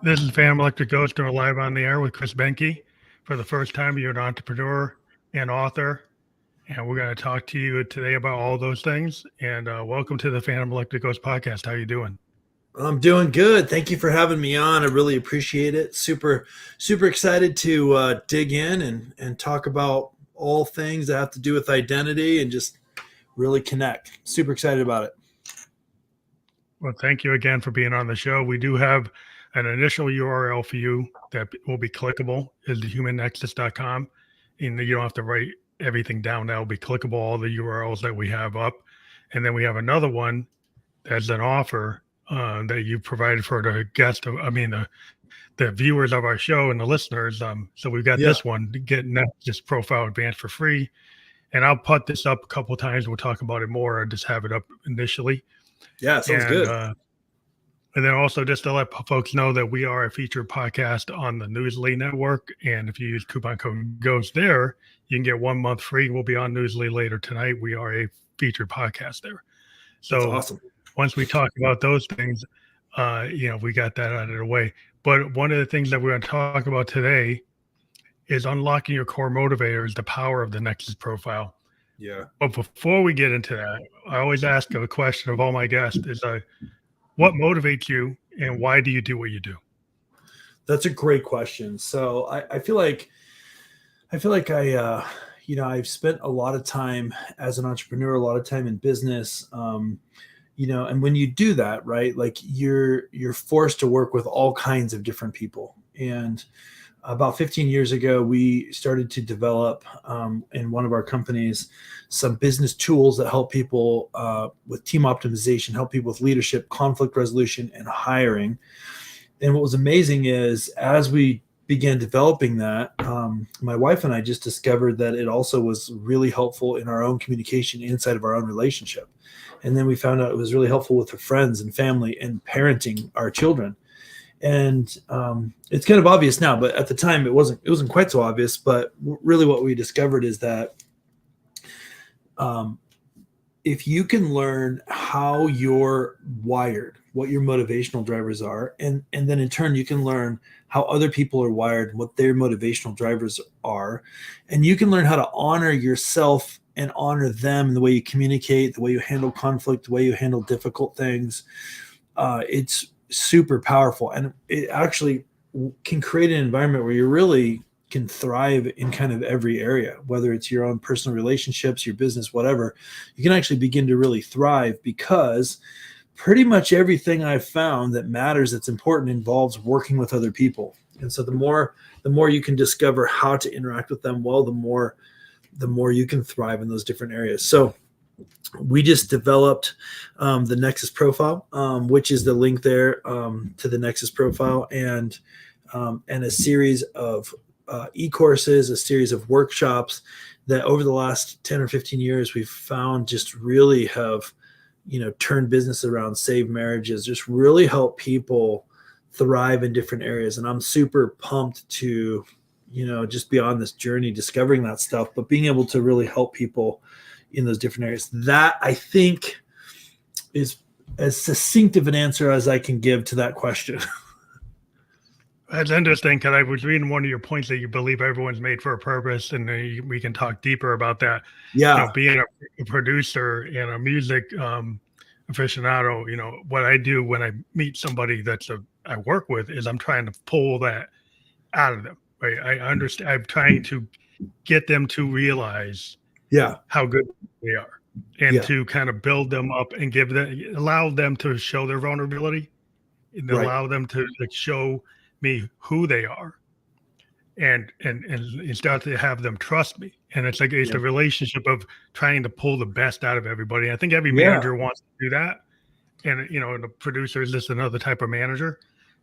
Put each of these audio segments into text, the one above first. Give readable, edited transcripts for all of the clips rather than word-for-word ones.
This is Phantom Electric Ghost. We're live on the air with Chris Behnke. For the first time, you're an entrepreneur and author, and we're going to talk to you today about all those things. And welcome to the Phantom Electric Ghost podcast. How you doing? I'm doing good. Thank you for having me on. I really appreciate it. Super excited to dig in and talk about all things that have to do with identity and just really connect. Super excited about it. Well, thank you again for being on the show. We do have an initial URL for you that will be clickable. Is thehumannexus.com. And you don't have to write everything down. That will be clickable, all the URLs that we have up. And then we have another one that's an offer that you provided for the guest. The viewers of our show and the listeners. So we've got Yeah. this one, get NEXUS Profile Advanced for free. And I'll put this up a couple of times. We'll talk about it more. I'll just have it up initially. Yeah. Sounds And good. and then also just to let folks know that we are a featured podcast on the Newsly network. And if you use coupon code GHOST there, you can get 1 month free. We'll be on Newsly later tonight. We are a featured podcast there. So That's awesome. once we talk about those things, we got that out of the way. But one of the things that we're going to talk about today is unlocking your core motivators, the power of the NEXUS profile. Yeah. But before we get into that, I always ask a question of all my guests is what motivates you and why do you do what you do? That's a great question. So I feel like I've spent a lot of time as an entrepreneur, a lot of time in business. And when you do that, right, like you're forced to work with all kinds of different people. And about 15 years ago, we started to develop in one of our companies some business tools that help people with team optimization, help people with leadership, conflict resolution, and hiring. And what was amazing is as we began developing that, my wife and I just discovered that it also was really helpful in our own communication inside of our own relationship. And then we found out it was really helpful with our friends and family and parenting our children. And it's kind of obvious now, but at the time it wasn't quite so obvious. But really what we discovered is that if you can learn how you're wired, what your motivational drivers are, and then in turn you can learn how other people are wired, what their motivational drivers are, and you can learn how to honor yourself and honor them in the way you communicate, the way you handle conflict, the way you handle difficult things. It's super powerful, and it actually can create an environment where you really can thrive in kind of every area, whether it's your own personal relationships, your business, whatever. You can actually begin to really thrive because pretty much everything I've found that matters, that's important, involves working with other people. And so the more you can discover how to interact with them well, the more you can thrive in those different areas. So we just developed the NEXUS profile, which is the link there to the NEXUS profile, and a series of e-courses, a series of workshops that over the last 10 or 15 years we've found just really have, turned business around, saved marriages, just really help people thrive in different areas. And I'm super pumped to, just be on this journey, discovering that stuff, but being able to really help people in those different areas. That, I think, is as succinct of an answer as I can give to that question. That's interesting because I was reading one of your points that you believe everyone's made for a purpose, and we can talk deeper about that. Yeah. Being a producer and a music aficionado, what I do when I meet somebody I work with is I'm trying to pull that out of them. Right? I understand. I'm trying to get them to realize how good they are, and to kind of build them up and allow them to show their vulnerability, and allow them to show me who they are, and start to have them trust me. And it's the relationship of trying to pull the best out of everybody. I think every manager wants to do that, and the producer is just another type of manager.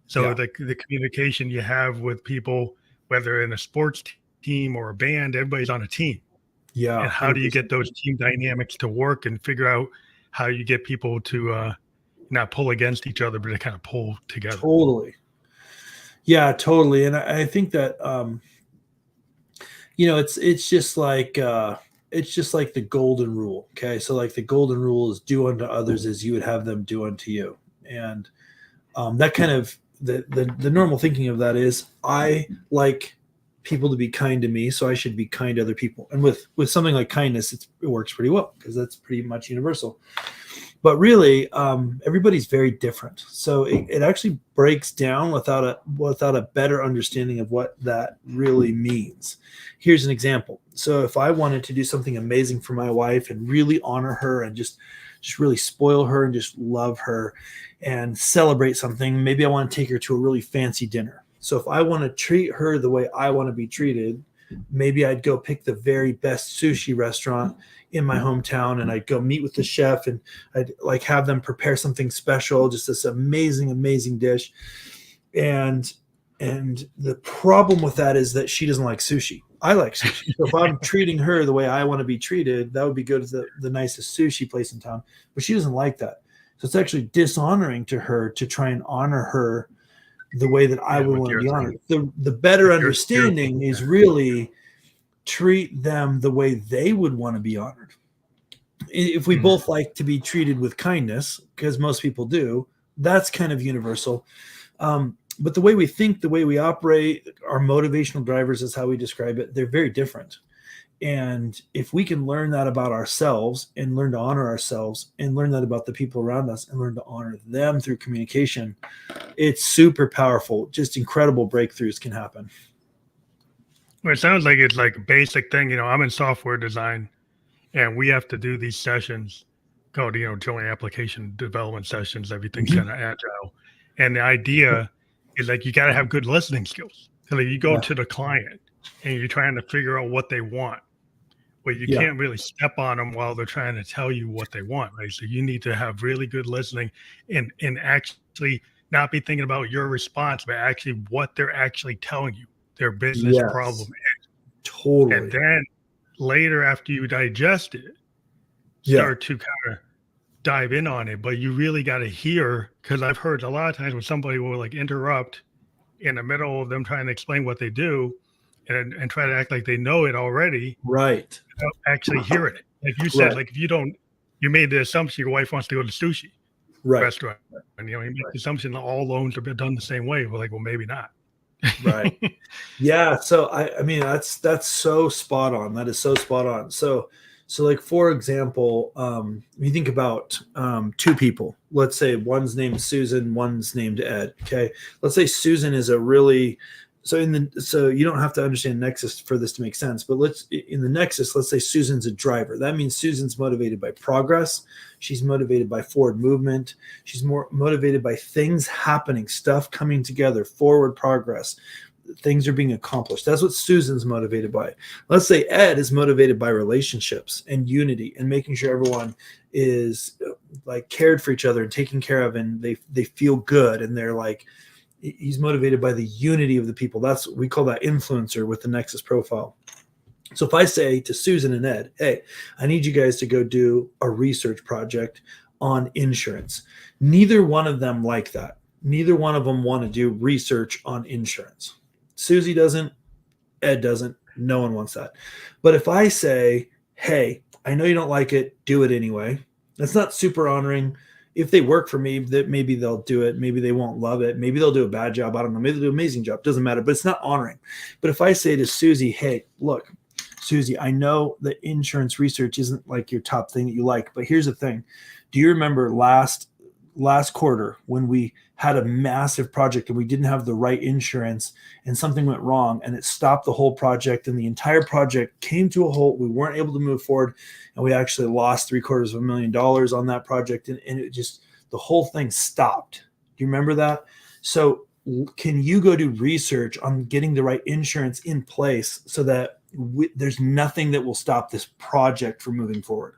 So the communication you have with people, whether in a sports team or a band, everybody's on a team. Yeah. And how do you get those team dynamics to work and figure out how you get people to not pull against each other, but to kind of pull together? Totally. Yeah, totally. And I think that, it's just like the golden rule. Okay. So like the golden rule is do unto others as you would have them do unto you. And that kind of the normal thinking of that is, I like people to be kind to me, so I should be kind to other people. And with something like kindness, it works pretty well because that's pretty much universal. But really, everybody's very different. So it actually breaks down without a better understanding of what that really means. Here's an example. So if I wanted to do something amazing for my wife and really honor her and just really spoil her and just love her and celebrate something, maybe I want to take her to a really fancy dinner. So if I want to treat her the way I want to be treated, maybe I'd go pick the very best sushi restaurant in my hometown, and I'd go meet with the chef, and I'd like have them prepare something special, just this amazing dish. And the problem with that is that she doesn't like sushi. I like sushi. So if I'm treating her the way I want to be treated, that would be good to the nicest sushi place in town. But she doesn't like that. So it's actually dishonoring to her to try and honor her the way that I would want to be honored. The better understanding is really treat them the way they would want to be honored. If we both like to be treated with kindness, because most people do, that's kind of universal. But the way we think, the way we operate, our motivational drivers is how we describe it. They're very different. And if we can learn that about ourselves and learn to honor ourselves and learn that about the people around us and learn to honor them through communication, it's super powerful. Just incredible breakthroughs can happen. Well, it sounds like it's like a basic thing. I'm in software design, and we have to do these sessions called, joint application development sessions. Everything's kind of agile. And the idea is like, you got to have good listening skills. So like you go to the client and you're trying to figure out what they want, but you can't really step on them while they're trying to tell you what they want, right? So you need to have really good listening and actually not be thinking about your response, but actually what they're actually telling you, their business problem is. Totally. And then later, after you digest it, start to kind of dive in on it. But you really got to hear, because I've heard a lot of times when somebody will like interrupt in the middle of them trying to explain what they do and try to act like they know it already. Right. Without actually hearing it. Like you said, like if you made the assumption your wife wants to go to sushi restaurant. And you make the assumption that all loans are done the same way. We're like, well, maybe not. Right. Yeah. So I mean, that's so spot on. That is so spot on. So like, for example, you think about two people. Let's say one's named Susan, one's named Ed. Okay. Let's say Susan is so you don't have to understand Nexus for this to make sense, but in the Nexus, let's say Susan's a driver. That means Susan's motivated by progress. She's motivated by forward movement. She's more motivated by things happening, stuff coming together, forward progress. Things are being accomplished. That's what Susan's motivated by. Let's say Ed is motivated by relationships and unity and making sure everyone is like cared for each other and taken care of, and they feel good, and they're like, he's motivated by the unity of the people. We call that influencer with the Nexus profile. So if I say to Susan and Ed, hey, I need you guys to go do a research project on insurance. Neither one of them like that. Neither one of them want to do research on insurance. Susie doesn't, Ed doesn't, no one wants that. But if I say, hey, I know you don't like it, do it anyway. That's not super honoring. If they work for me, that maybe they'll do it. Maybe they won't love it. Maybe they'll do a bad job. I don't know. Maybe they'll do an amazing job. Doesn't matter, but it's not honoring. But if I say to Susie, hey, look, Susie, I know that insurance research isn't like your top thing that you like, but here's the thing. Do you remember last quarter when we had a massive project and we didn't have the right insurance and something went wrong and it stopped the whole project and the entire project came to a halt? We weren't able to move forward and we actually lost $750,000 on that project, and it just, the whole thing stopped. Do you remember that? So can you go do research on getting the right insurance in place so that there's nothing that will stop this project from moving forward?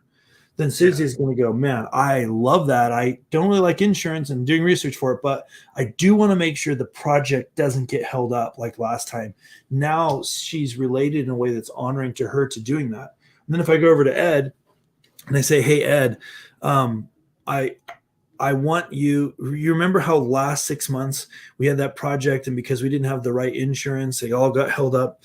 Then Susie is going to go, man, I love that. I don't really like insurance and doing research for it, but I do want to make sure the project doesn't get held up like last time. Now she's related in a way that's honoring to her to doing that. And then if I go over to Ed and I say, hey, Ed, I want you remember how last 6 months we had that project, and because we didn't have the right insurance, they all got held up.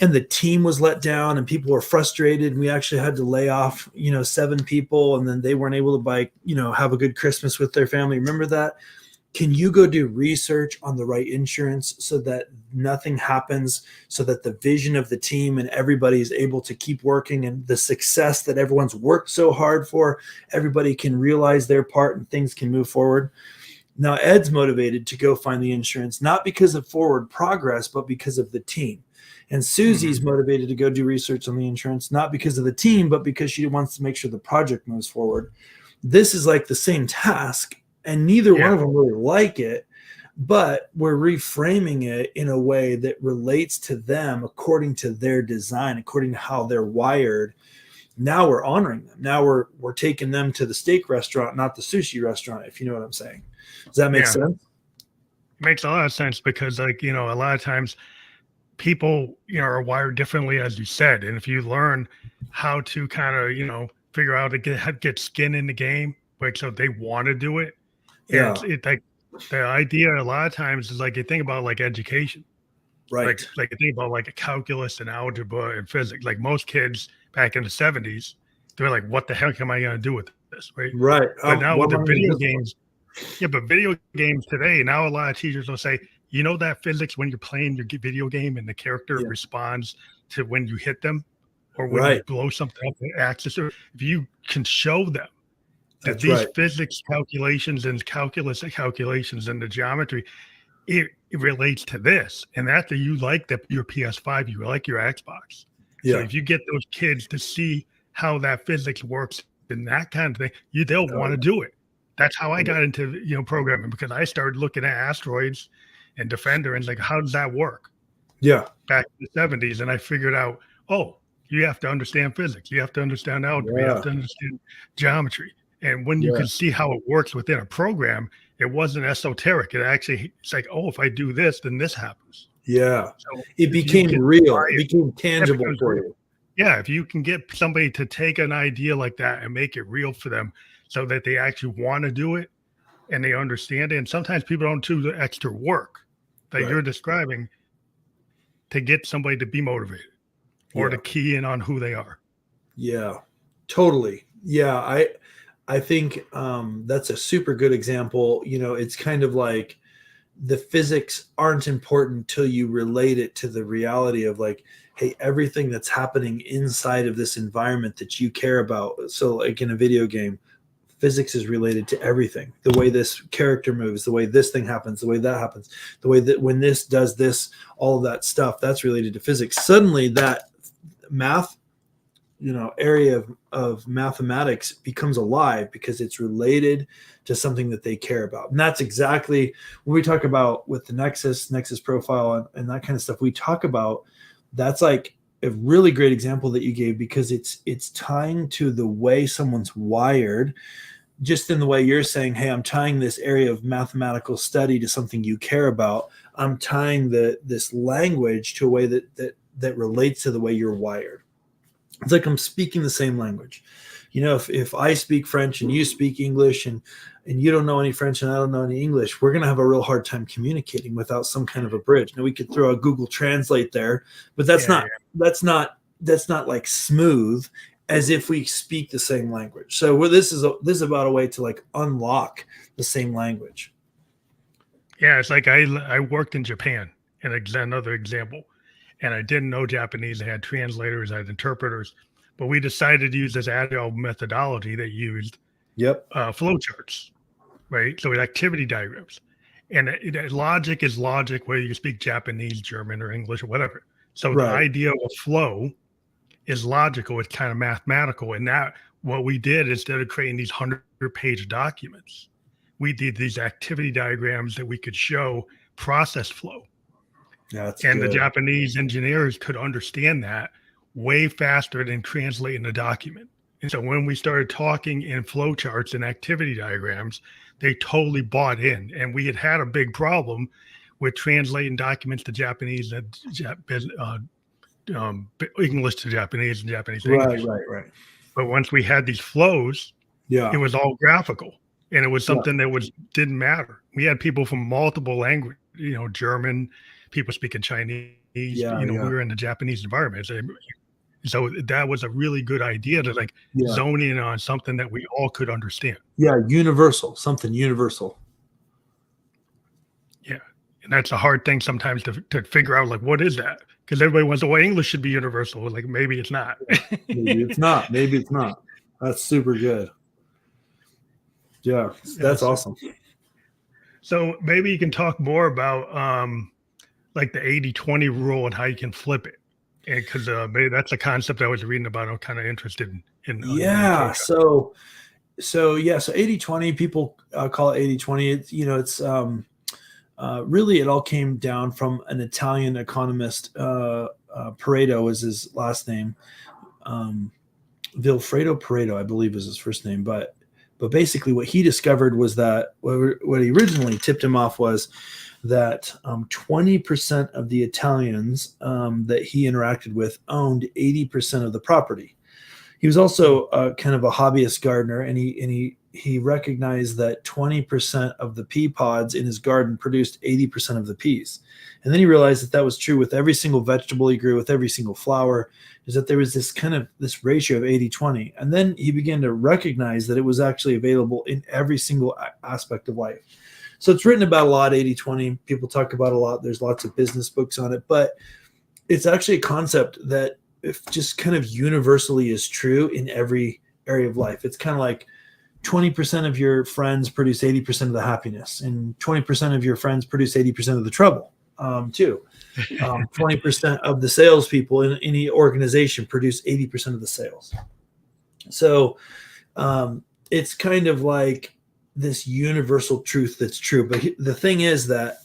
And the team was let down and people were frustrated. And we actually had to lay off, 7 people, and then they weren't able to have a good Christmas with their family. Remember that? Can you go do research on the right insurance so that nothing happens, so that the vision of the team and everybody is able to keep working, and the success that everyone's worked so hard for, everybody can realize their part and things can move forward? Now, Ed's motivated to go find the insurance, not because of forward progress, but because of the team. And Susie's motivated to go do research on the insurance, not because of the team, but because she wants to make sure the project moves forward. This is like the same task, and neither one of them really like it, but we're reframing it in a way that relates to them according to their design, according to how they're wired. Now we're honoring them. Now we're taking them to the steak restaurant, not the sushi restaurant, if you know what I'm saying. Does that make sense? It makes a lot of sense because, like, a lot of times people, are wired differently, as you said. And if you learn how to kind of, figure out to get skin in the game, like, so they want to do it. Yeah. And it's like the idea a lot of times is like, you think about like education, right? Like you think about like a calculus and algebra and physics. Like most kids back in the 70s, they're like, what the heck am I going to do with this? Right. But now with the video games, but video games today, now a lot of teachers will say, that physics when you're playing your video game and the character responds to when you hit them or when you blow something up the axis, or if you can show them that these physics calculations and calculus calculations and the geometry, it relates to this, and that you like your PS5, you like your Xbox. So if you get those kids to see how that physics works and that kind of thing, they'll want to do it. That's how I got into programming, because I started looking at asteroids and Defender and like, how does that work? Back in the 70s, and I figured out, you have to understand physics, you have to understand algebra, you have to understand geometry. And when you can see how it works within a program, it wasn't esoteric. It's like, if I do this, then this happens. So it became real. It became tangible for you. Yeah, if you can get somebody to take an idea like that and make it real for them so that they actually want to do it and they understand it. And sometimes people don't do the extra work that you're describing to get somebody to be motivated or to key in on who they are. Yeah, totally. Yeah, I think that's a super good example. It's kind of like the physics aren't important till you relate it to the reality of like, hey, everything that's happening inside of this environment that you care about. So like in a video game, physics is related to everything. The way this character moves, the way this thing happens, the way that happens, the way that when this does this, all of that stuff, that's related to physics. Suddenly that math, area of mathematics becomes alive because it's related to something that they care about. And that's exactly when we talk about with the NEXUS profile and that kind of stuff, we talk about, that's like a really great example that you gave, because it's tying to the way someone's wired, just in the way you're saying, hey, I'm tying this area of mathematical study to something you care about. I'm tying this language to a way that relates to the way you're wired. It's like I'm speaking the same language. If I speak French and you speak English and you don't know any French and I don't know any English, we're going to have a real hard time communicating without some kind of a bridge. Now we could throw a Google Translate there, but that's not like smooth as if we speak the same language. So this is about a way to like unlock the same language. Yeah, it's like I worked in Japan, and another example. And I didn't know Japanese. I had translators, I had interpreters, but we decided to use this agile methodology that used flowcharts, right? So with activity diagrams, and logic is logic, whether you speak Japanese, German, or English, or whatever. So the idea of flow is logical. It's kind of mathematical. And that what we did, instead of creating these 100-page documents, we did these activity diagrams that we could show process flow. The Japanese engineers could understand that way faster than translating the document. And so when we started talking in flowcharts and activity diagrams, they totally bought in. And we had a big problem with translating documents to Japanese and English to Japanese and Japanese to English. Right. But once we had these flows, it was all graphical. And it was something that didn't matter. We had people from multiple languages, German, people speaking Chinese, we were in the Japanese environment. So that was a really good idea to zone in on something that we all could understand. Yeah, something universal. Yeah. And that's a hard thing sometimes to figure out, like, what is that? Because everybody wants, well, English should be universal. Like, maybe it's not. Maybe it's not. Maybe it's not. That's super good. Yeah, that's awesome. So maybe you can talk more about like the 80-20 rule and how you can flip it. And because maybe that's a concept I was reading about. I'm kind of interested in Yeah. So 80-20, people call it 80-20. It's, it's really, it all came down from an Italian economist. Pareto was his last name. Vilfredo Pareto, I believe, is his first name. But basically what he discovered was that what he originally tipped him off was that 20% of the Italians that he interacted with owned 80% of the property. He was also kind of a hobbyist gardener, and he recognized that 20% of the pea pods in his garden produced 80% of the peas. And then he realized that was true with every single vegetable he grew, with every single flower, is that there was this ratio of 80-20. And then he began to recognize that it was actually available in every single aspect of life. So it's written about a lot, 80-20. People talk about a lot. There's lots of business books on it, but it's actually a concept that just kind of universally is true in every area of life. It's kind of like 20% of your friends produce 80% of the happiness, and 20% of your friends produce 80% of the trouble, too. 20% of the salespeople in any organization produce 80% of the sales. So it's kind of like this universal truth that's true. But the thing is that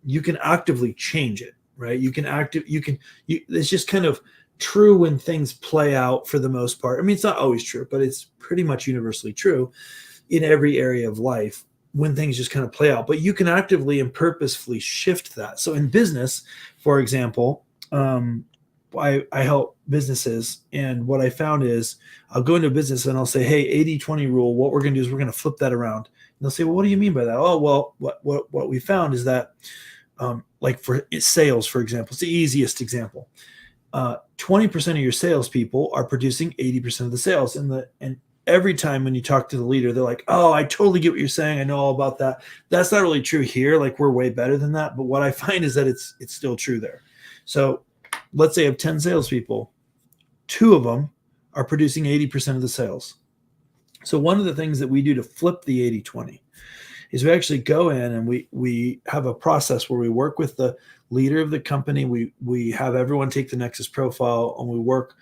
you can actively change it, right? It's just kind of true when things play out for the most part. I mean, it's not always true, but it's pretty much universally true in every area of life when things just kind of play out. But you can actively and purposefully shift that. So in business, for example, I help businesses, and what I found is I'll go into a business and I'll say, hey, 80-20 rule, what we're going to do is we're going to flip that around. And they'll say, well, what do you mean by that? Oh, well, what we found is that like for sales, for example, it's the easiest example. 20% of your salespeople are producing 80% of the sales. And every time when you talk to the leader, they're like, oh, I totally get what you're saying. I know all about that. That's not really true here. Like, we're way better than that. But what I find is that it's still true there. So let's say I have 10 salespeople, 2 of them are producing 80% of the sales. So one of the things that we do to flip the 80-20 is we actually go in and we have a process where we work with the leader of the company. We have everyone take the NEXUS profile, and we work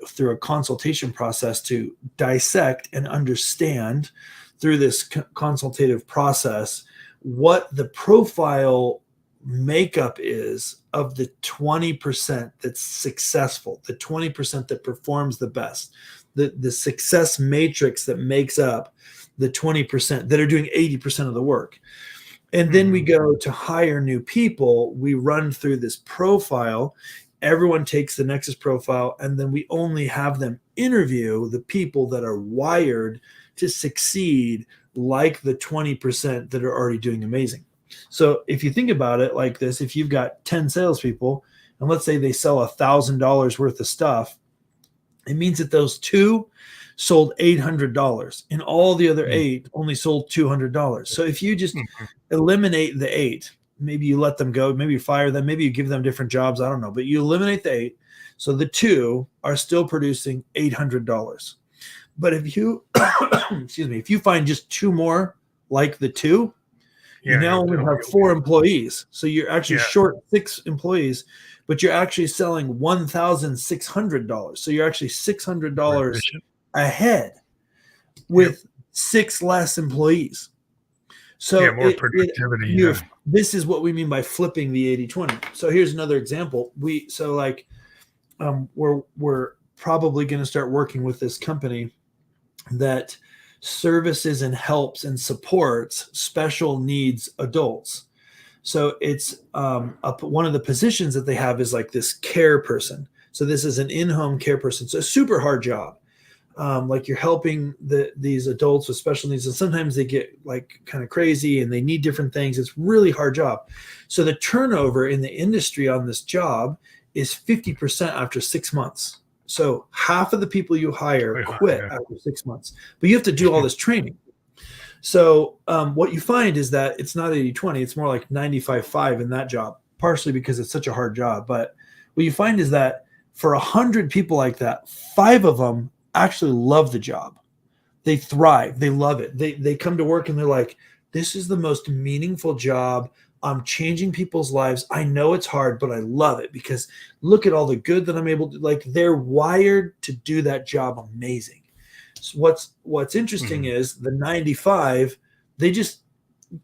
through a consultation process to dissect and understand through this consultative process what the profile makeup is of the 20% that's successful, the 20% that performs the best, the success matrix that makes up the 20% that are doing 80% of the work. And then we go to hire new people. We run through this profile. Everyone takes the NEXUS profile, and then we only have them interview the people that are wired to succeed, like the 20% that are already doing amazing. So if you think about it like this, if you've got 10 salespeople, and let's say they sell $1,000 worth of stuff, it means that those 2 sold $800, and all the other 8 only sold $200. So if you just eliminate the 8, maybe you let them go, maybe you fire them, maybe you give them different jobs, I don't know, but you eliminate the 8, so the 2 are still producing $800. But if you if you find just 2 more like the 2, you now only have 4 employees. So you're actually short 6 employees, but you're actually selling $1,600. So you're actually $600 ahead with 6 less employees. So more productivity. This is what we mean by flipping the 80-20. So here's another example. We're probably going to start working with this company that services and helps and supports special needs adults. So it's one of the positions that they have is like this care person. So this is an in-home care person. So a super hard job. Like you're helping these adults with special needs, and sometimes they get like kind of crazy and they need different things. It's really hard job. So the turnover in the industry on this job is 50% after 6 months. So half of the people you hire quit after 6 months, but you have to do all this training. So what you find is that it's not 80-20, it's more like 95-5 in that job, partially because it's such a hard job. But what you find is that for 100 people like that, 5 of them actually love the job. They thrive. They love it. They come to work and they're like, this is the most meaningful job. I'm changing people's lives. I know it's hard, but I love it because look at all the good that I'm able to, like, they're wired to do that job amazing. So what's interesting is the 95, they just,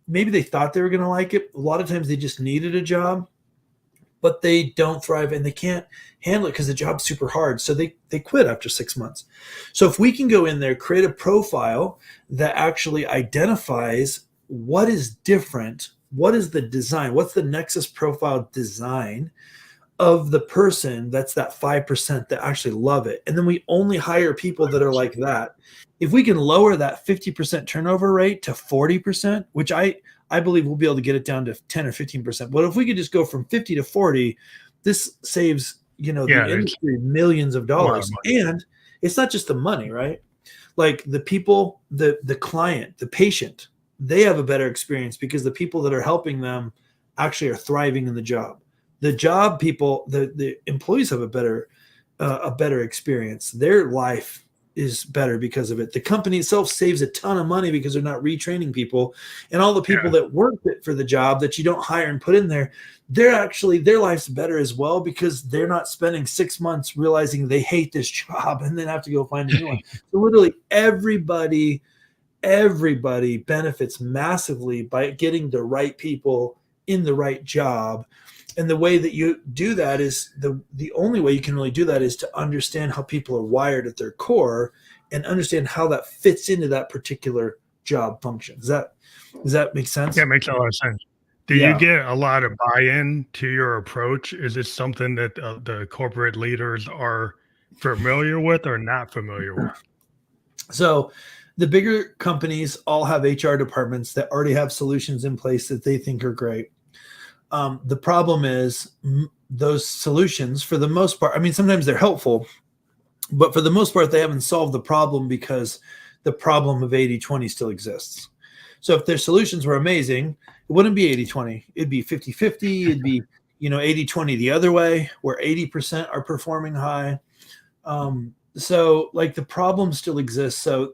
maybe they thought they were going to like it. A lot of times they just needed a job, but they don't thrive and they can't handle it because the job's super hard. So they quit after 6 months. So if we can go in there, create a profile that actually identifies what is different, what is the design, what's the NEXUS profile design of the person that's that 5% that actually love it. And then we only hire people that are like that. If we can lower that 50% turnover rate to 40%, which I believe we'll be able to get it down to 10 or 15%. But if we could just go from 50 to 40, this saves, the industry millions of dollars. And it's not just the money, right? Like the people, the client, the patient, they have a better experience because the people that are helping them actually are thriving in the job. The job people, the employees have a better experience. Their life is better because of it. The company itself saves a ton of money because they're not retraining people, and all the people that work for the job that you don't hire and put in there, their life's better as well because they're not spending 6 months realizing they hate this job and then have to go find a new one. So literally everybody benefits massively by getting the right people in the right job. And the way that you do that is the only way you can really do that is to understand how people are wired at their core and understand how that fits into that particular job function. Does that make sense? Yeah, it makes a lot of sense. Do you get a lot of buy-in to your approach? Is it something that the corporate leaders are familiar with or not familiar with? So the bigger companies all have HR departments that already have solutions in place that they think are great. The problem is those solutions, for the most part, I mean, sometimes they're helpful, but for the most part, they haven't solved the problem because the problem of 80-20 still exists. So if their solutions were amazing, it wouldn't be 80-20. It'd be 50-50. It'd be, 80-20 the other way, where 80% are performing high. So like the problem still exists. So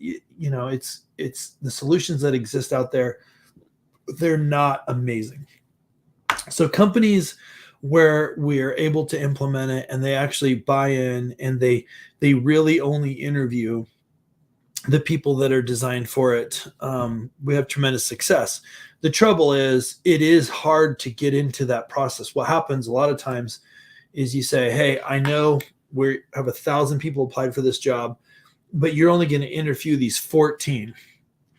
it's the solutions that exist out there, they're not amazing. So companies where we are able to implement it and they actually buy in and they really only interview the people that are designed for it, we have tremendous success. The trouble is it is hard to get into that process. What happens a lot of times is you say, hey, I know we have 1,000 people applied for this job, but you're only going to interview these 14.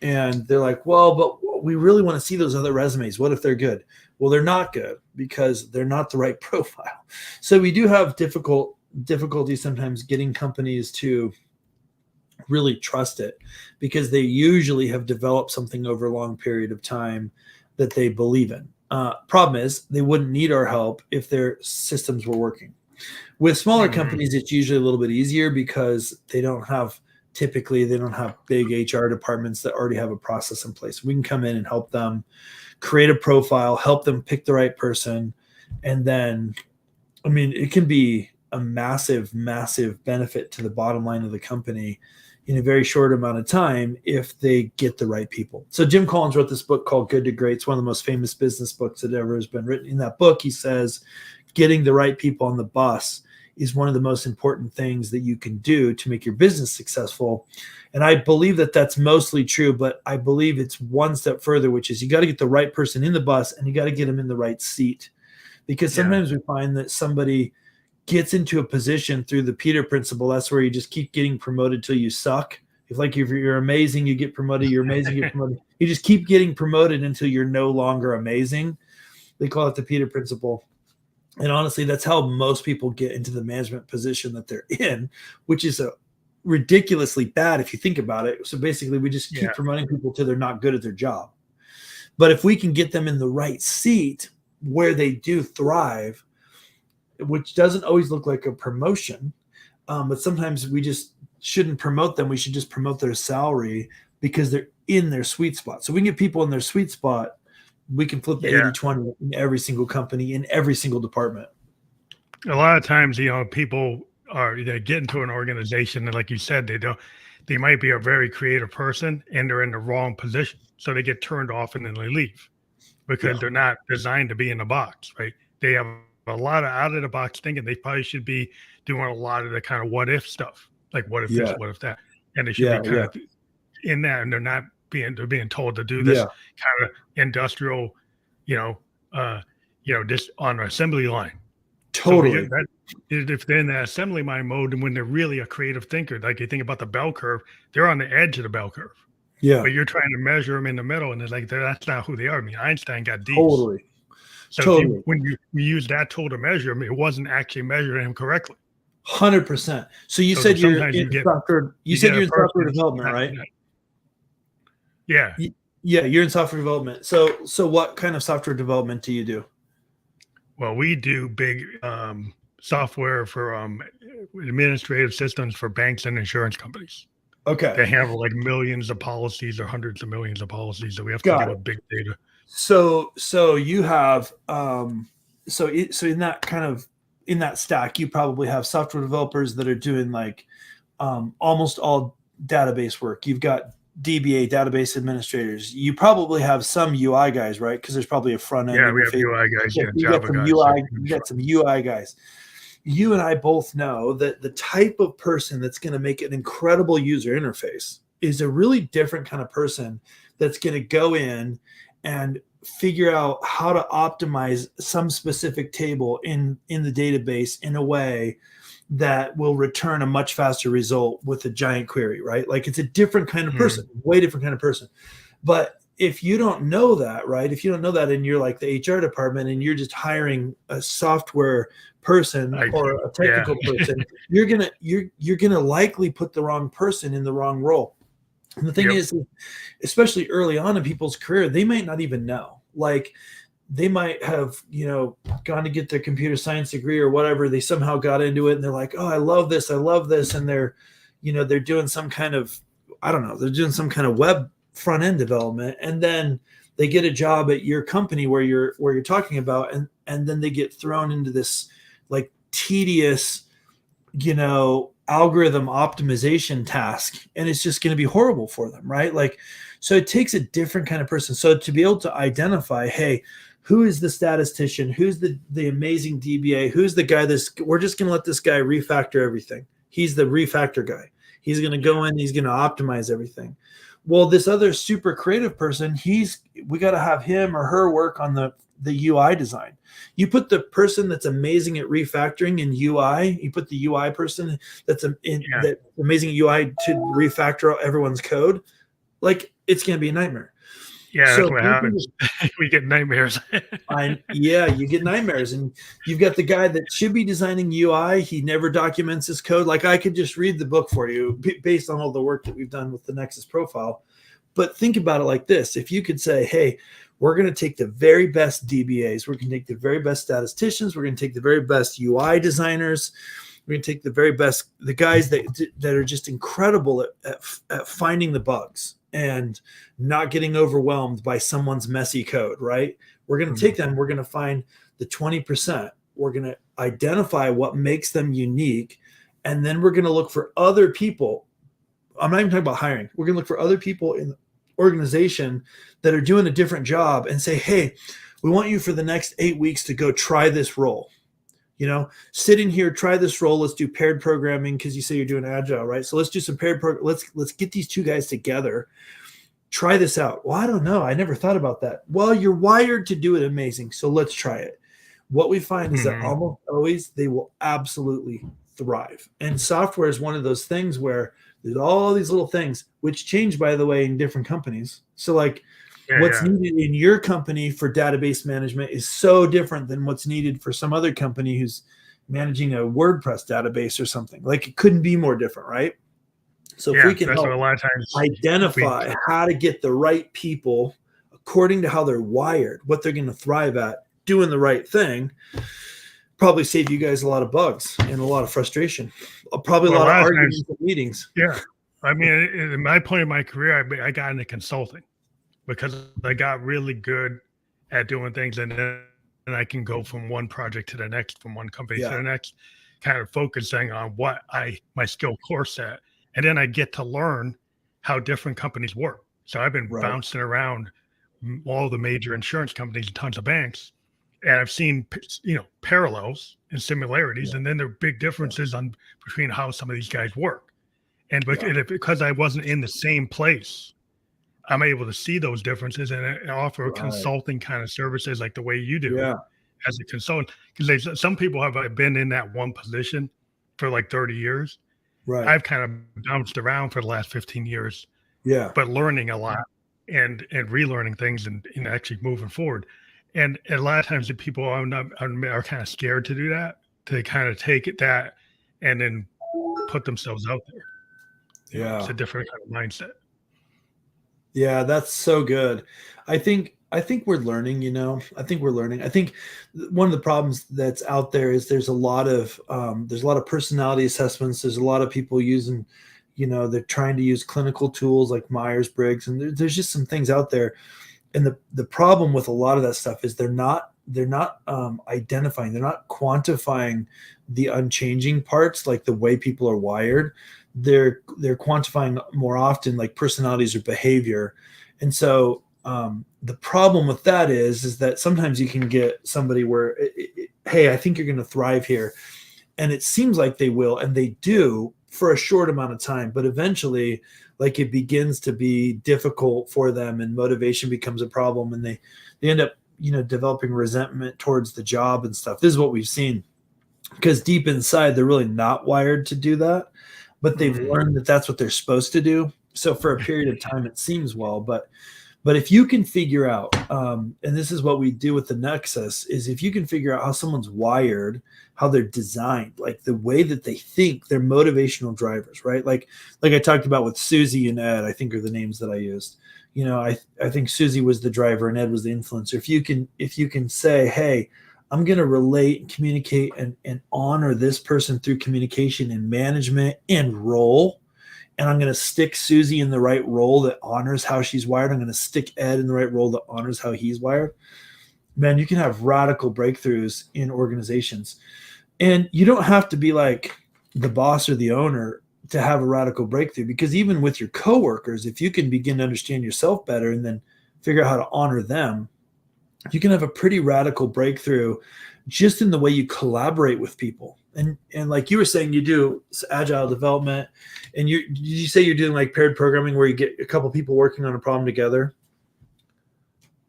And they're like, well, but we really want to see those other resumes. What if they're good? Well, they're not good because they're not the right profile. So we do have difficulty sometimes getting companies to really trust it because they usually have developed something over a long period of time that they believe in. Problem is they wouldn't need our help if their systems were working. With smaller companies, it's usually a little bit easier because they don't have big HR departments that already have a process in place. We can come in and help them create a profile, help them pick the right person. And then, I mean, it can be a massive, massive benefit to the bottom line of the company in a very short amount of time if they get the right people. So Jim Collins wrote this book called Good to Great. It's one of the most famous business books that ever has been written. In that book, he says, getting the right people on the bus is one of the most important things that you can do to make your business successful. And I believe that that's mostly true, but I believe it's one step further, which is you got to get the right person in the bus and you got to get them in the right seat. Because sometimes we find that somebody gets into a position through the Peter principle. That's where you just keep getting promoted till you suck. If you're amazing, you get promoted, you're amazing, you get promoted. You just keep getting promoted until you're no longer amazing. They call it the Peter principle. And honestly, that's how most people get into the management position that they're in, which is ridiculously bad if you think about it. So basically, we just keep promoting people till they're not good at their job. But if we can get them in the right seat where they do thrive, which doesn't always look like a promotion, but sometimes we just shouldn't promote them. We should just promote their salary because they're in their sweet spot. So we can get people in their sweet spot. We can flip the 80-20 in every single company, in every single department. A lot of times, people they get into an organization, and like you said, they might be a very creative person and they're in the wrong position. So they get turned off and then they leave because they're not designed to be in the box, right? They have a lot of out of the box thinking. They probably should be doing a lot of the kind of what if stuff, like what if this, what if that. And they should be kind of in that, and they're being told to do this kind of industrial, just on an assembly line. Totally. So if they're in the assembly line mode, and when they're really a creative thinker, like you think about the bell curve, they're on the edge of the bell curve. Yeah. But you're trying to measure them in the middle, and it's like that's not who they are. I mean, Einstein got D's. Totally. So when you use that tool to measure him, it wasn't actually measuring him correctly. 100%. So you said you're in software. You said you're in software development, right? Yeah. Yeah, you're in software development. So what kind of software development do you do? Well, we do big software for administrative systems for banks and insurance companies. Okay. They handle like millions of policies or hundreds of millions of policies. So we have to deal with big data. So you have so in that stack, you probably have software developers that are doing like almost all database work. You've got DBA, database administrators. You probably have some UI guys, right? Because there's probably a front end. Yeah, we have UI guys. Yeah, you got some guys. You got some UI guys. You and I both know that the type of person that's going to make an incredible user interface is a really different kind of person that's going to go in and figure out how to optimize some specific table in the database in a way that will return a much faster result with a giant query, right? Like it's a different kind of person, way different kind of person. But if you don't know that, right? If you don't know that and you're like the HR department and you're just hiring a software person or a technical person, you're gonna likely put the wrong person in the wrong role. And the thing is, especially early on in people's career, they might not even know. Like they might have, gone to get their computer science degree or whatever. They somehow got into it and they're like, oh, I love this. And they're, they're doing some kind of, they're doing some kind of web front end development. And then they get a job at your company where you're talking about, and then they get thrown into this like tedious, algorithm optimization task, and it's just going to be horrible for them, right? Like, so it takes a different kind of person. So to be able to identify, hey, who is the statistician? Who's the amazing DBA? Who's the guy we're just going to let this guy refactor everything. He's the refactor guy. He's going to go in, he's going to optimize everything. Well, this other super creative person, we got to have him or her work on the UI design. You put the person that's amazing at refactoring in UI, you put the UI person that's amazing at UI to refactor everyone's code, like it's going to be a nightmare. Yeah, so that's what happens. We get nightmares. You get nightmares. And you've got the guy that should be designing UI. He never documents his code. Like I could just read the book for you based on all the work that we've done with the NEXUS profile. But think about it like this. If you could say, hey, we're going to take the very best DBAs. We're going to take the very best statisticians. We're going to take the very best UI designers. We're going to take the guys that are just incredible at finding the bugs and not getting overwhelmed by someone's messy code, right? We're going to take them. We're going to find the 20%. We're going to identify what makes them unique. And then we're going to look for other people. I'm not even talking about hiring. We're going to look for other people in the organization that are doing a different job and say, hey, we want you for the next 8 weeks to go try this role. Sit in here, try this role. Let's do paired programming because you say you're doing agile, right? So let's do some paired let's get these two guys together. Try this out. Well, I don't know. I never thought about that. Well, you're wired to do it amazing. So let's try it. What we find is that almost always they will absolutely thrive. And software is one of those things where there's all these little things which change, by the way, in different companies. So like what's needed in your company for database management is so different than what's needed for some other company who's managing a WordPress database or something. Like it couldn't be more different, right? So if we can help a lot of times identify how to get the right people according to how they're wired, what they're going to thrive at, doing the right thing, probably save you guys a lot of bugs and a lot of frustration. Probably a lot of arguments and meetings. Yeah. I mean, in my point in my career, I got into consulting because I got really good at doing things, and then I can go from one project to the next, from one company to Yeah. the next, kind of focusing on what my skill core set, and then I get to learn how different companies work. So I've been Right. bouncing around all the major insurance companies and tons of banks, and I've seen parallels and similarities, Yeah. and then there are big differences on between how some of these guys work. And Yeah. because I wasn't in the same place, I'm able to see those differences and offer Right. consulting kind of services like the way you do Yeah. as a consultant. Because some people have been in that one position for like 30 years. Right. I've kind of bounced around for the last 15 years, Yeah. but learning a lot and relearning things and actually moving forward. And a lot of times the people are kind of scared to do that, to kind of take that and then put themselves out there. It's Yeah. a different kind of mindset. Yeah, that's so good. I think we're learning, I think we're learning. I think one of the problems that's out there is there's a lot of personality assessments. There's a lot of people using, they're trying to use clinical tools like Myers-Briggs, and there's just some things out there. And the problem with a lot of that stuff is they're not identifying, they're not quantifying the unchanging parts, like the way people are wired. They're quantifying more often like personalities or behavior. And so the problem with that is that sometimes you can get somebody where hey, I think you're going to thrive here, and it seems like they will, and they do for a short amount of time, but eventually like it begins to be difficult for them, and motivation becomes a problem, and they end up developing resentment towards the job and stuff. This is what we've seen, because deep inside they're really not wired to do that, but they've learned that that's what they're supposed to do. So for a period of time it seems well, but if you can figure out, and this is what we do with the Nexus, is if you can figure out how someone's wired, how they're designed, like the way that they think, they're motivational drivers, right? Like I talked about with Susie and Ed, I think are the names that I used. I think Susie was the driver and Ed was the influencer. If you can say, hey, I'm going to relate and communicate and honor this person through communication and management and role, and I'm going to stick Susie in the right role that honors how she's wired. I'm going to stick Ed in the right role that honors how he's wired. Man, you can have radical breakthroughs in organizations. And you don't have to be like the boss or the owner to have a radical breakthrough, because even with your coworkers, if you can begin to understand yourself better and then figure out how to honor them, you can have a pretty radical breakthrough just in the way you collaborate with people. And like you were saying, you do agile development, and did you say you're doing like paired programming where you get a couple people working on a problem together?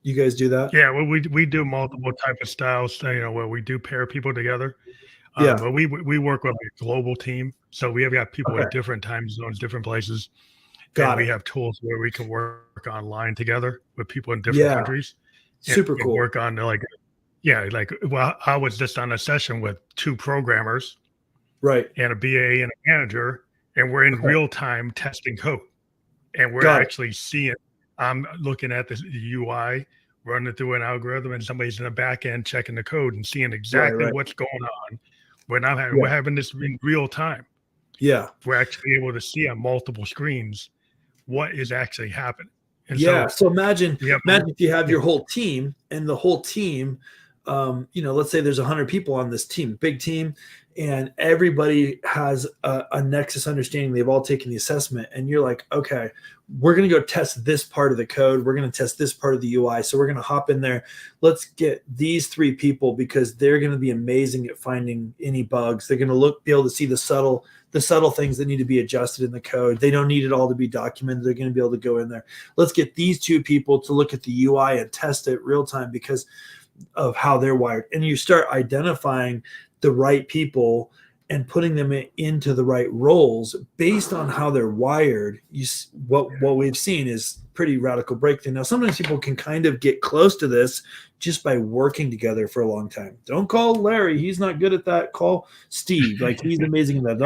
You guys do that? Yeah, well, we do multiple type of styles, where we do pair people together. Yeah. But we work with a global team, so we have got people Okay. in different time zones, different places, and Got we it. have tools where we can work online together with people in different Yeah. countries Super and cool. work on well, I was just on a session with 2 programmers Right. and a BA and a manager, and we're in Okay. real time testing code, and we're Got it. actually seeing. I'm looking at the UI, running through an algorithm, and somebody's in the back end checking the code and seeing exactly Right. what's going on. We're Yeah. having this in real time. Yeah. We're actually able to see on multiple screens what is actually happening. And Yeah. So imagine we have if you have your whole team, and the whole team, let's say there's 100 people on this team, big team, and everybody has a Nexus understanding. They've all taken the assessment, and you're like, okay, we're going to go test this part of the code. We're going to test this part of the UI. So we're going to hop in there. Let's get these 3 people, because they're going to be amazing at finding any bugs. They're going to be able to see the subtle things that need to be adjusted in the code. They don't need it all to be documented. They're going to be able to go in there. Let's get these 2 people to look at the UI and test it real time because of how they're wired. And you start identifying the right people and putting them into the right roles based on how they're wired. What we've seen is pretty radical breakthrough. Now, sometimes people can kind of get close to this just by working together for a long time. Don't call Larry. He's not good at that. Call Steve. Like, he's amazing at that.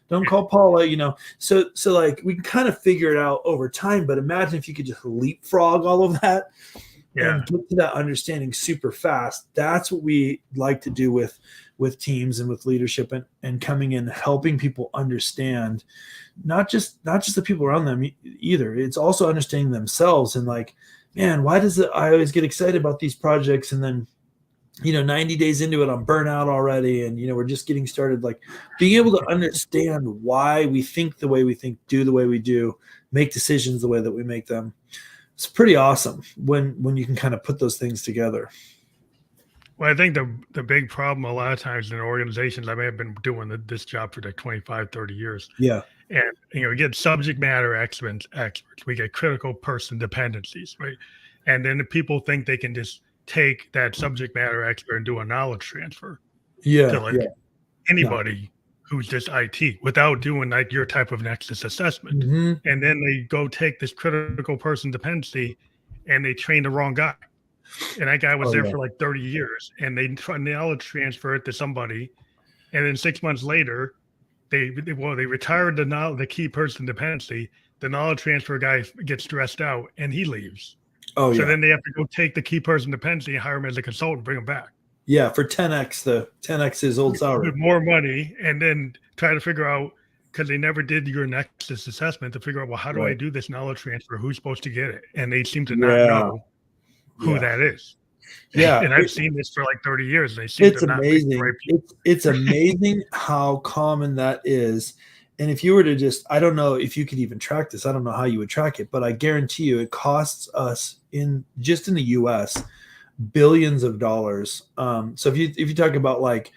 Don't call Paula, So like we can kind of figure it out over time, but imagine if you could just leapfrog all of that. Yeah. and get to that understanding super fast. That's what we like to do with teams and with leadership, and coming in, helping people understand not just the people around them either. It's also understanding themselves, and like, man, why does I always get excited about these projects, and then 90 days into it, I'm burnt out already, and we're just getting started. Like, being able to understand why we think the way we think, do the way we do, make decisions the way that we make them. It's pretty awesome when you can kind of put those things together. Well, I think the big problem a lot of times in organizations, I may have been doing this job for like 25, 30 years. Yeah. And, we get subject matter experts. We get critical person dependencies, right? And then the people think they can just take that subject matter expert and do a knowledge transfer to like anybody who's just IT without doing like your type of NEXUS assessment. Mm-hmm. And then they go take this critical person dependency and they train the wrong guy. And that guy was there for like 30 years, and they knowledge transfer it to somebody. And then 6 months later, they retired the key person dependency. The knowledge transfer guy gets stressed out and he leaves. So then they have to go take the key person dependency and hire him as a consultant, bring him back. Yeah, for 10x his old salary. With more money, and then try to figure out, because they never did your NEXUS assessment, to figure out, well, how do I do this knowledge transfer? Who's supposed to get it? And they seem to not know who that is. Yeah. And I've seen this for like 30 years. They seem to not amazing. pick the right people. It's amazing how common that is. And if you were to I don't know if you could even track this. I don't know how you would track it, but I guarantee you it costs us in the US billions of dollars. So if you talk about like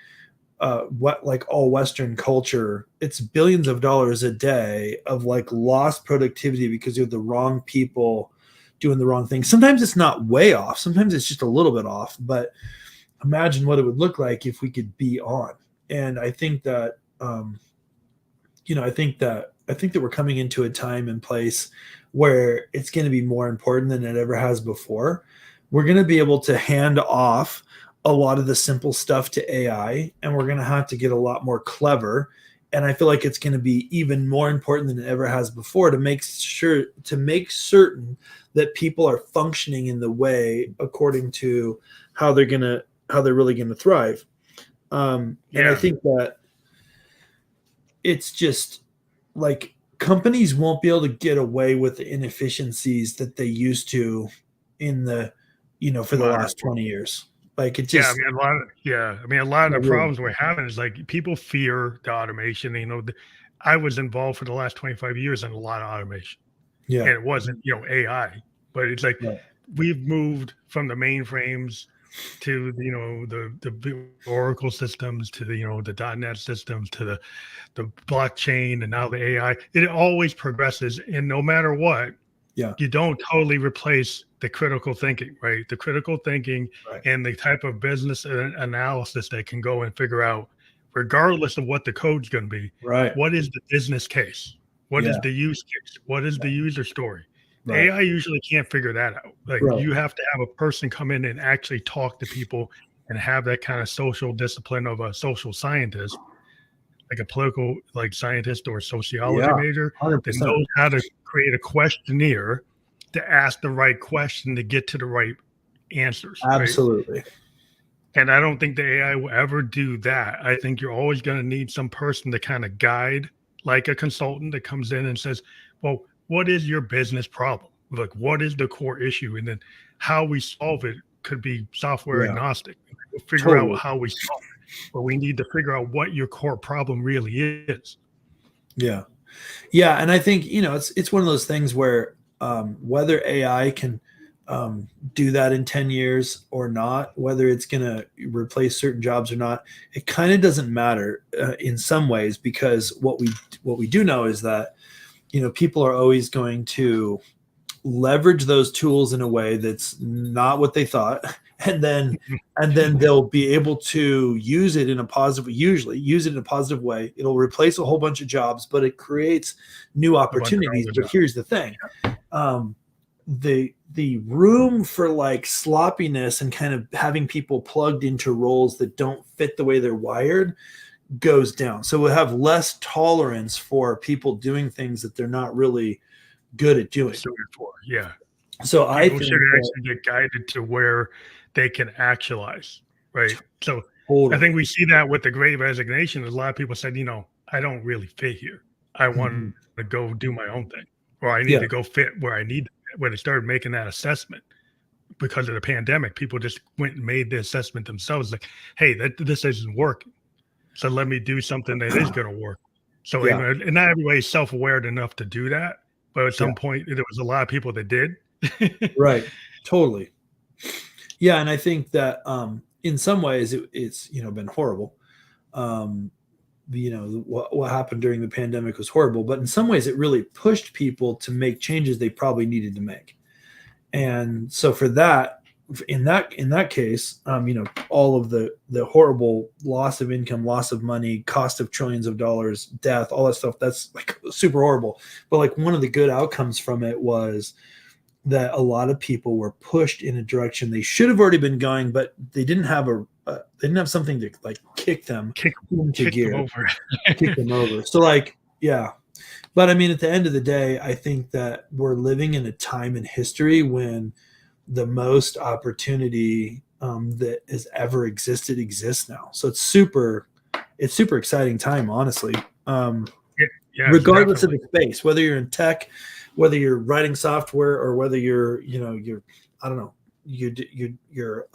all Western culture, it's billions of dollars a day of like lost productivity because you have the wrong people doing the wrong thing. Sometimes it's not way off. Sometimes it's just a little bit off. But imagine what it would look like if we could be on. And I think that I think that we're coming into a time and place where it's going to be more important than it ever has before. We're going to be able to hand off a lot of the simple stuff to AI, and we're going to have to get a lot more clever. And I feel like it's going to be even more important than it ever has before to make certain that people are functioning in the way according to how they're really going to thrive. And I think that it's just like companies won't be able to get away with the inefficiencies that they used to in the, for the last 20 years. Like it just, a lot of the problems we're having is like people fear the automation. I was involved for the last 25 years in a lot of automation. Yeah. And it wasn't, AI, but it's like we've moved from the mainframes to the Oracle systems, to the .NET systems, to the blockchain, and now the AI. It always progresses, and no matter what, you don't totally replace the critical thinking, right? The critical thinking and the type of business analysis that can go and figure out, regardless of what the code's going to be, what is the business case? What is the use case? What is the user story? AI usually can't figure that out. Like you have to have a person come in and actually talk to people and have that kind of social discipline of a social scientist, like a political scientist or sociology major, 100%. that knows how to create a questionnaire to ask the right question to get to the right answers. Absolutely. Right? And I don't think the AI will ever do that. I think you're always going to need some person to kind of guide, like a consultant that comes in and says, well, what is your business problem? Like, what is the core issue? And then how we solve it could be software agnostic. We'll figure out how we solve it, but we need to figure out what your core problem really is. Yeah. Yeah. And I think, it's one of those things where whether AI can do that in 10 years or not, whether it's going to replace certain jobs or not, it kind of doesn't matter in some ways, because what we do know is that, people are always going to leverage those tools in a way that's not what they thought. And then they'll be able to use it in a positive way. It'll replace a whole bunch of jobs, but it creates new opportunities. But here's the thing. The room for like sloppiness and kind of having people plugged into roles that don't fit the way they're wired goes down. So we'll have less tolerance for people doing things that they're not really good at doing. Yeah. So I People think should that actually get guided to where they can actualize, right? So I totally. think we see that with the Great Resignation. A lot of people said, I don't really fit here. I want Mhm. to go do my own thing, or I need Yeah, to go fit where I need. When they started making that assessment because of the pandemic, people just went and made the assessment themselves. Like, hey, this isn't working, so let me do something that is going to work. So, yeah, and not everybody's self-aware enough to do that, but at yeah, some point, there was a lot of people that did. right, totally. Yeah, and I think that in some ways it's been horrible. Um, what happened during the pandemic was horrible, but in some ways it really pushed people to make changes they probably needed to make. And so for that, in that case, all of the horrible loss of income, loss of money, cost of trillions of dollars, death, all that stuff, that's like super horrible. But like one of the good outcomes from it was that a lot of people were pushed in a direction they should have already been going, but they didn't have they didn't have something to like kick them kick into kick them gear, over. kick them over. So like, yeah. But I mean, at the end of the day, I think that we're living in a time in history when the most opportunity that has ever existed exists now. So it's super exciting time, honestly. Yeah, yes, Regardless of definitely. the space, whether you're in tech, whether you're writing software, or whether you're I don't know, you're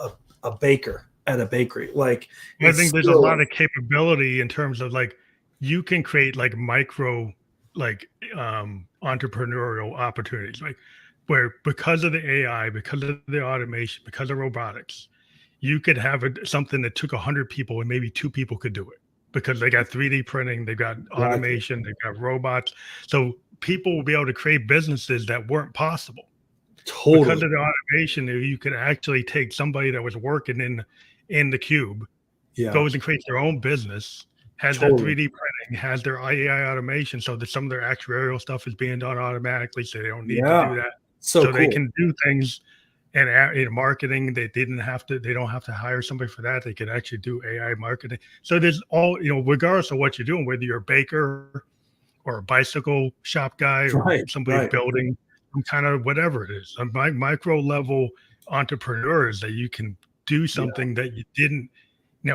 a baker at a bakery. Like I it's think there's a lot still of capability in terms of like you can create like micro like entrepreneurial opportunities, like where because of the AI, because of the automation, because of robotics, you could have something that took 100 people and maybe two people could do it because they got 3D printing, they've got exactly automation, they've got robots. So people will be able to create businesses that weren't possible because totally. of the automation. You could actually take somebody that was working in the cube, Yeah, goes and creates their own business, has their totally. 3D printing, has their AI automation, so that some of their actuarial stuff is being done automatically, so they don't need to Yeah, do that. so So they cool. can do things and in marketing, they don't have to hire somebody for that. They can actually do AI marketing. So there's all, regardless of what you're doing, whether you're a baker or a bicycle shop guy or Right, somebody right. building some kind of whatever it is, a micro level entrepreneurs that you can do Yeah, something that you didn't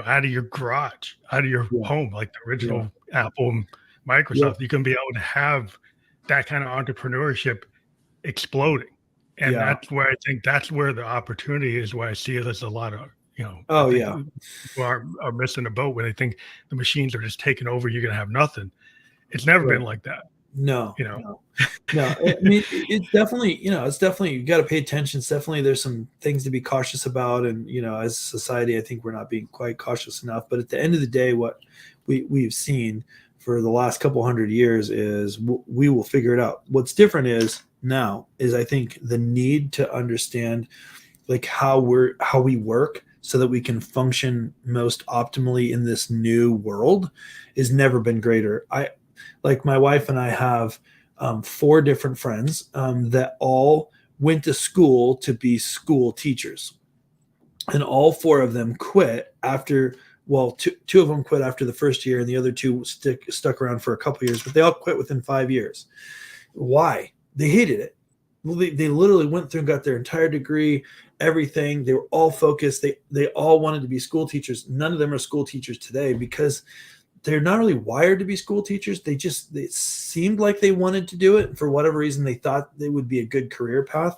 out of your garage, out of your yeah, home, like the yeah, original Apple and yeah, Microsoft. You can be able to have that kind of entrepreneurship exploding. And yeah. that's where the opportunity is, where I see there's a lot of, I Oh think yeah. people are missing the boat when they think the machines are just taking over. You're going to have nothing. It's never been Right. like that, No, you know? no, no. I mean, it's definitely, it's definitely, you got to pay attention. It's definitely, there's some things to be cautious about. And, as a society, I think we're not being quite cautious enough. But at the end of the day, what we've seen for the last couple hundred years is we will figure it out. What's different is now is I think the need to understand like how we work so that we can function most optimally in this new world has never been greater. I like my wife and I have four different friends that all went to school to be school teachers, and all four of them quit after. Well, two of them quit after the first year, and the other two stuck around for a couple years, but they all quit within 5 years. Why? They hated it. Well, they literally went through and got their entire degree, everything. They were all focused. They all wanted to be school teachers. None of them are school teachers today because they're not really wired to be school teachers. They seemed like they wanted to do it. For whatever reason, they thought they would be a good career path.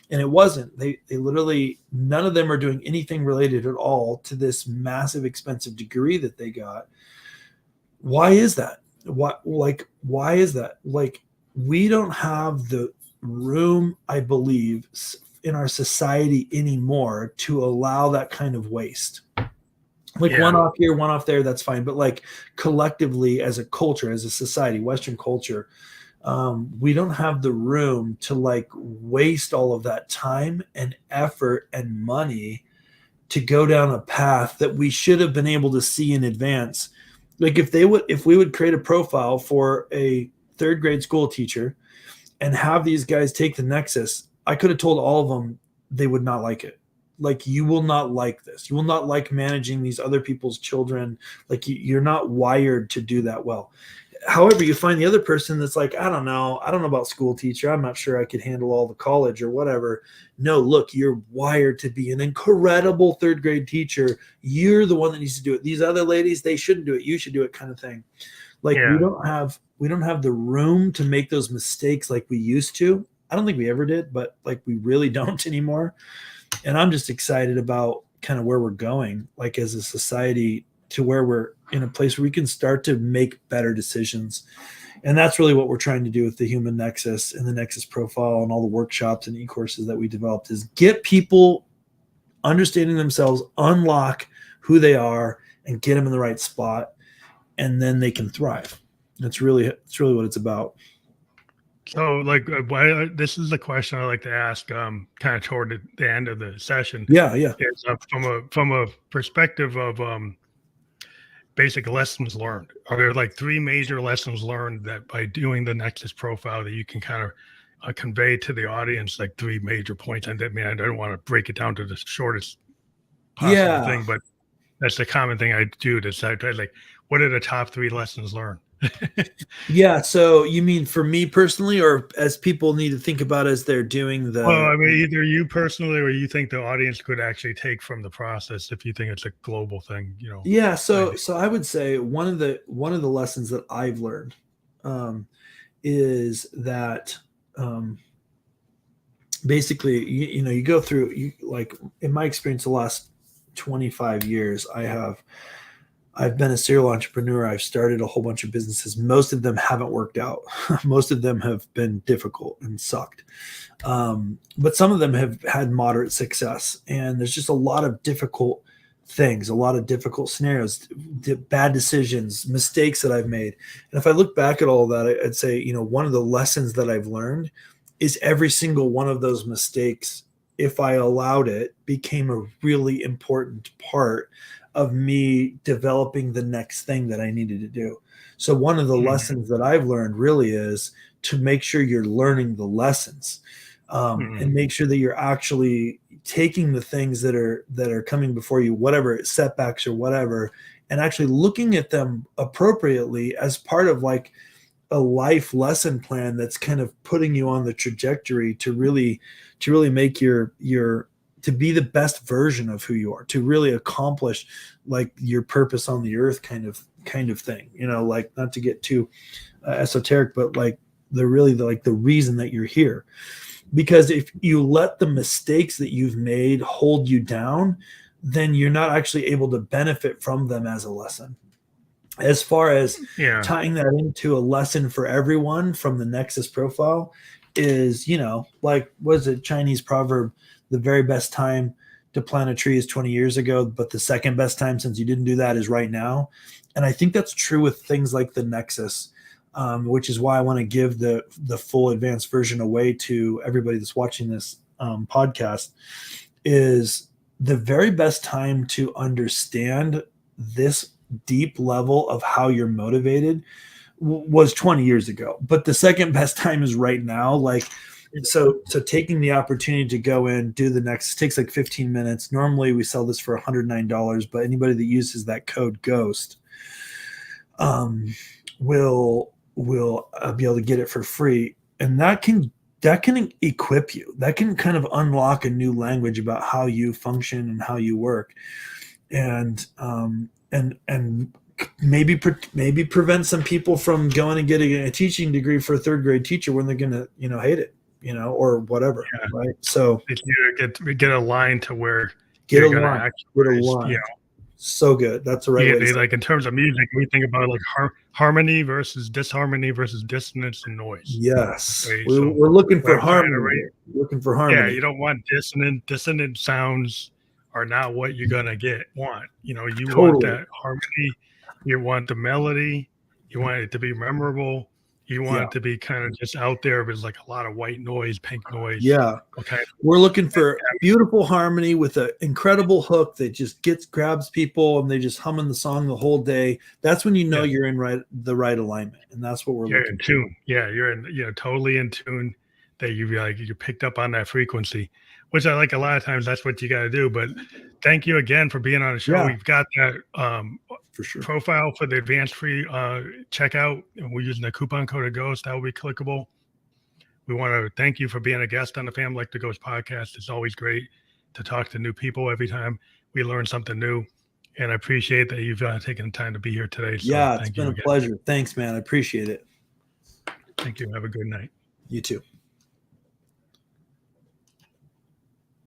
And it wasn't. They literally, none of them are doing anything related at all to this massive expensive degree that they got. Why is that? Why is that? Like, we don't have the room, I believe, in our society anymore to allow that kind of waste. Like one Yeah. off here, one off there, that's fine. But like collectively, as a culture, as a society, Western culture, we don't have the room to like waste all of that time and effort and money to go down a path that we should have been able to see in advance. Like if we would create a profile for a third grade school teacher and have these guys take the NEXUS, I could have told all of them they would not like it. Like, you will not like this. You will not like managing these other people's children. Like, you're not wired to do that well. however, you find the other person that's like, I don't know about school teacher. I'm not sure I could handle all the college or whatever. No, look, you're wired to be an incredible third grade teacher. You're the one that needs to do it. These other ladies, they shouldn't do it. You should do it, kind of thing. Like we don't have the room to make those mistakes like we used to. I don't think we ever did, but like we really don't anymore. And I'm just excited about kind of where we're going, like as a society, to where we're in a place where we can start to make better decisions. And that's really what we're trying to do with the Human Nexus and the Nexus Profile and all the workshops and e-courses that we developed, is get people understanding themselves, unlock who they are, and get them in the right spot, and then they can thrive. That's really what it's about. So, like, this is the question I like to ask, kind of toward the end of the session. Yeah. Is, from a perspective of basic lessons learned. Are there like 3 major lessons learned that by doing the Nexus Profile that you can kind of convey to the audience, like 3 major points? And I mean, I don't want to break it down to the shortest possible thing, but that's the common thing I do. Like, what are the top 3 lessons learned? Yeah. So you mean for me personally, or as people need to think about as they're doing the? Well, I mean, either you personally, or you think the audience could actually take from the process, if you think it's a global thing, you know. Yeah. So I would say one of the lessons that I've learned is that basically, you go through, like in my experience, the last 25 years, I've been a serial entrepreneur. I've started a whole bunch of businesses. Most of them haven't worked out. Most of them have been difficult and sucked. But some of them have had moderate success. And there's just a lot of difficult things, a lot of difficult scenarios, bad decisions, mistakes that I've made. And if I look back at all of that, I'd say, one of the lessons that I've learned is every single one of those mistakes, if I allowed it, became a really important part of me developing the next thing that I needed to do. So one of the lessons that I've learned really is to make sure you're learning the lessons, and make sure that you're actually taking the things that are coming before you, whatever setbacks or whatever, and actually looking at them appropriately as part of like a life lesson plan that's kind of putting you on the trajectory to really make your to be the best version of who you are, to really accomplish like your purpose on the earth kind of thing, like not to get too esoteric, but like the reason that you're here. Because if you let the mistakes that you've made hold you down, then you're not actually able to benefit from them as a lesson. As far as tying that into a lesson for everyone from the Nexus Profile is, like, what is it, Chinese proverb? The very best time to plant a tree is 20 years ago, but the second best time since you didn't do that is right now. And I think that's true with things like the Nexus, which is why I want to give the full advanced version away to everybody that's watching this podcast. Is the very best time to understand this deep level of how you're motivated was 20 years ago, but the second best time is right now. Like, so taking the opportunity to go in, do the Nexus takes like 15 minutes. Normally we sell this for $109, but anybody that uses that code GHOST will be able to get it for free. And that can equip you. That can kind of unlock a new language about how you function and how you work. And maybe prevent some people from going and getting a teaching degree for a third grade teacher when they're going to, hate it, or whatever. Yeah. Right. So get aligned to where get aligned. So good. That's the right way. Like in terms of music, we think about like harmony versus disharmony versus dissonance and noise. Yes. Right? We're looking for harmony. Looking for harmony. Yeah. You don't want dissonant sounds are not what you're going to want. You want that harmony. You want the melody. You want it to be memorable. You want it to be kind of just out there. There's like a lot of white noise, pink noise. Yeah. Okay. We're looking for beautiful harmony with an incredible hook that just grabs people and they just humming the song the whole day. That's when you're in the right alignment. And that's what we're looking for. You're in tune. Yeah. You're totally in tune, that you picked up on that frequency, which I like a lot of times. That's what you got to do. But thank you again for being on the show. We've got that for sure. profile for the advanced free checkout, and we're using the coupon code of Ghost. That will be clickable. We want to thank you for being a guest on the Family Like the Ghost podcast. It's always great to talk to new people every time we learn something new. And I appreciate that you've taken the time to be here today. So Yeah, it's been a pleasure. Thanks, man. I appreciate it. Thank you. Have a good night. You too.